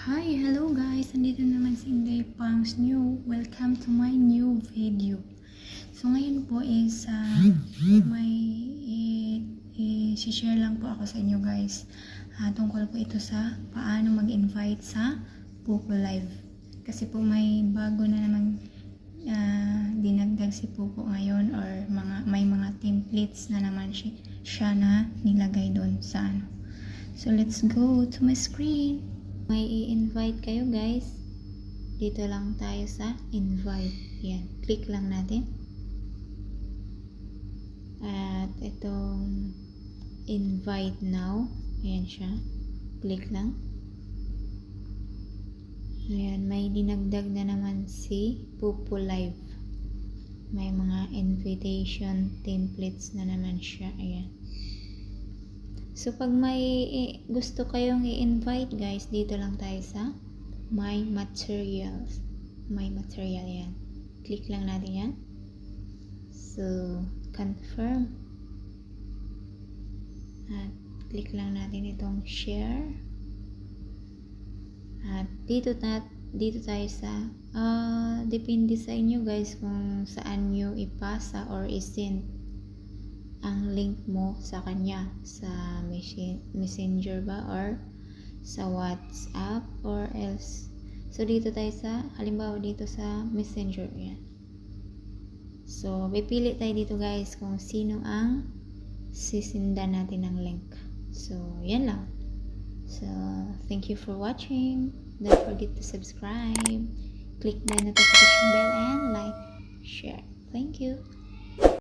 Hi, hello guys! Andito naman si Inday Pangs New. Welcome to my new video. So ngayon po is may i-share lang po ako sa inyo guys. Tungkol po ito sa paano mag-invite sa Pupo Live. Kasi po may bago na namang dinagdag si Pupo ngayon, or may mga templates na naman siya na nilagay doon sa ano. So let's go to my screen. May i-invite kayo guys. Dito lang tayo sa invite. Yan, click lang natin. At itong invite now. Ayan siya. Click lang. Ayan, may dinagdag na naman si Pupo Live. May mga invitation templates na naman siya. Ayan. So, pag may gusto kayong i-invite guys, dito lang tayo sa My Materials. My Material, yan. Click lang natin yan. So, confirm. At click lang natin itong share. At dito tayo sa depende sa inyo guys kung saan nyo ipasa or isend ang link mo sa kanya, sa messenger ba or sa WhatsApp or else. So dito tayo sa, halimbawa dito sa messenger, yan. So pipili tayo dito guys kung sino ang sisindan natin ng link. So yan lang. So thank you for watching. Don't forget to subscribe, click the notification bell and like, share. Thank you.